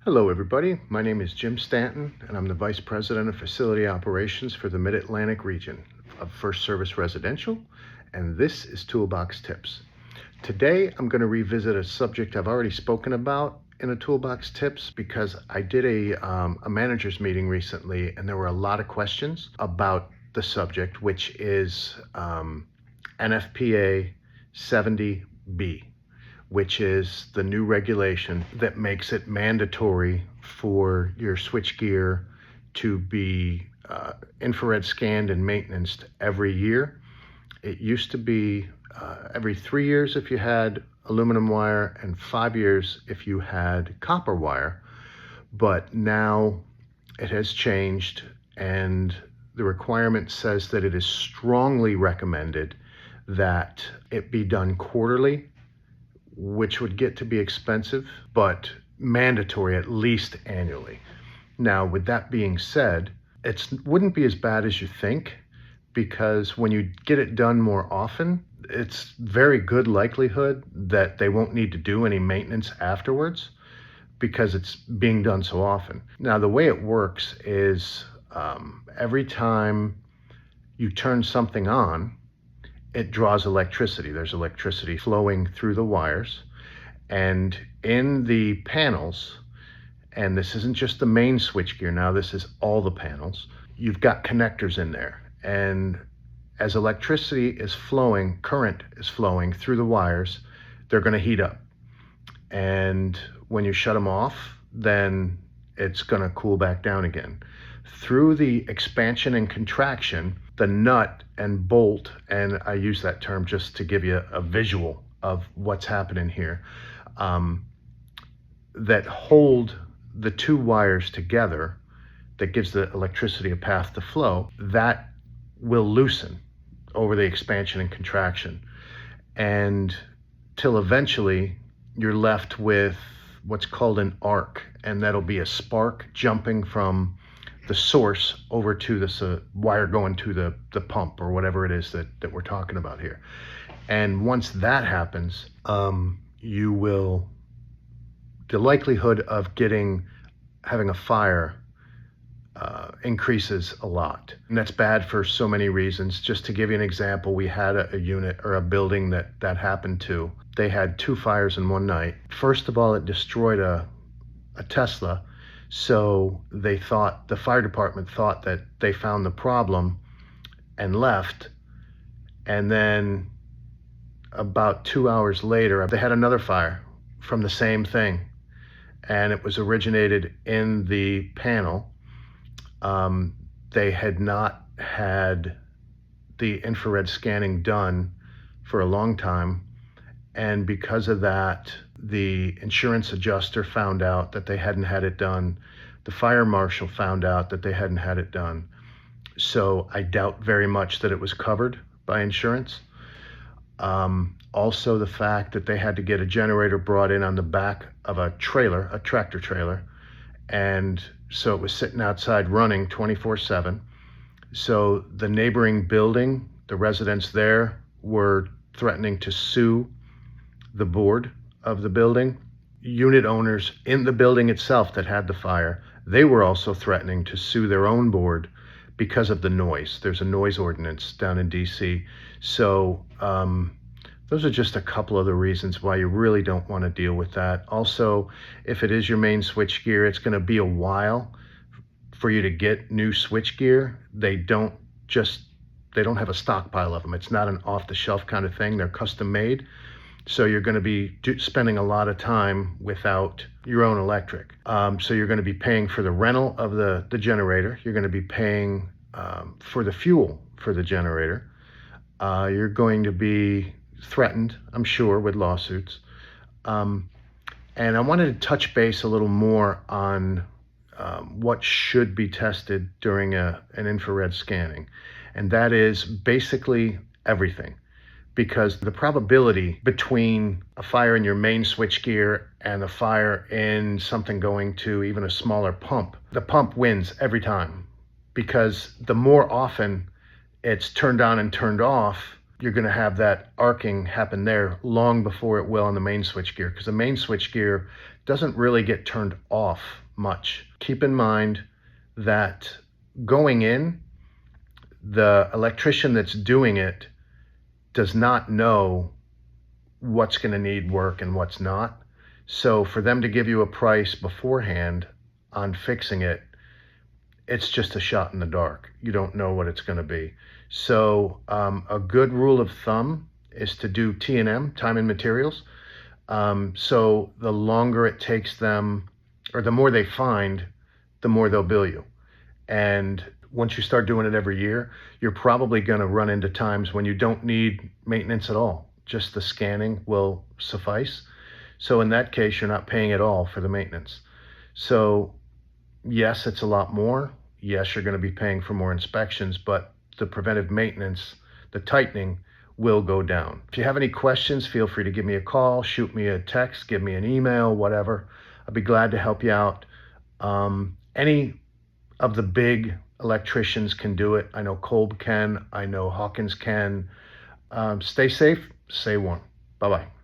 Hello everybody, my name is Jim Stanton and I'm the Vice President of Facility Operations for the Mid-Atlantic region of First Service Residential, and this is Toolbox Tips. Today I'm going to revisit a subject I've already spoken about in a Toolbox Tips because I did a manager's meeting recently and there were a lot of questions about the subject, which is NFPA 70B, which is the new regulation that makes it mandatory for your switchgear to be infrared scanned and maintained every year. It used to be every 3 years if you had aluminum wire and 5 years if you had copper wire, but now it has changed and the requirement says that it is strongly recommended that it be done quarterly, which would get to be expensive, but mandatory at least annually. Now, with that being said, it wouldn't be as bad as you think, because when you get it done more often, it's very good likelihood that they won't need to do any maintenance afterwards because it's being done so often. Now, the way it works is every time you turn something on, it draws electricity. There's electricity flowing through the wires, and in the panels, and this isn't just the main switchgear now, this is all the panels, you've got connectors in there, and as electricity is flowing, current is flowing through the wires, they're going to heat up, and when you shut them off, then it's going to cool back down again. Through the expansion and contraction, the nut and bolt, and I use that term just to give you a visual of what's happening here, that hold the two wires together, that gives the electricity a path to flow, that will loosen over the expansion and contraction, and till eventually you're left with what's called an arc, and that'll be a spark jumping from the source over to this wire going to the pump or whatever it is that we're talking about here. And once that happens, the likelihood of having a fire increases a lot. And that's bad for so many reasons. Just to give you an example, we had a unit or a building that happened to. They had 2 fires in one night. First of all, it destroyed a Tesla. So the fire department thought that they found the problem and left. And then about 2 hours later, they had another fire from the same thing. And it was originated in the panel. They had not had the infrared scanning done for a long time. And because of that, the insurance adjuster found out that they hadn't had it done. The fire marshal found out that they hadn't had it done. So I doubt very much that it was covered by insurance. Also, the fact that they had to get a generator brought in on the back of a trailer, a tractor trailer. And so it was sitting outside running 24/7. So the neighboring building, the residents there were threatening to sue the board of the building. Unit owners in the building itself that had the fire, they were also threatening to sue their own board because of the noise. There's a noise ordinance down in DC. So those are just a couple of the reasons why you really don't want to deal with that. Also, if it is your main switchgear, it's going to be a while for you to get new switchgear. They don't have a stockpile of them. It's not an off-the-shelf kind of thing. They're custom made. So you're going to be spending a lot of time without your own electric. So you're going to be paying for the rental of the generator. You're going to be paying for the fuel for the generator. You're going to be threatened, I'm sure, with lawsuits. And I wanted to touch base a little more on what should be tested during an infrared scanning. And that is basically everything. Because the probability between a fire in your main switchgear and a fire in something going to even a smaller pump, the pump wins every time. Because the more often it's turned on and turned off, you're going to have that arcing happen there long before it will on the main switchgear, because the main switchgear doesn't really get turned off much. Keep in mind that going in, the electrician that's doing it does not know what's going to need work and what's not. So for them to give you a price beforehand on fixing it, it's just a shot in the dark. You don't know what it's going to be. So a good rule of thumb is to do T&M, time and materials. So the longer it takes them, or the more they find, the more they'll bill you. And once you start doing it every year, you're probably going to run into times when you don't need maintenance at all. Just the scanning will suffice. So in that case, you're not paying at all for the maintenance. So yes, it's a lot more. Yes, you're going to be paying for more inspections, but the preventive maintenance, the tightening, will go down. If you have any questions, feel free to give me a call, shoot me a text, give me an email, whatever. I'd be glad to help you out. Any of the big electricians can do it. I know Kolb can, I know Hawkins can. Stay safe, stay warm. Bye-bye.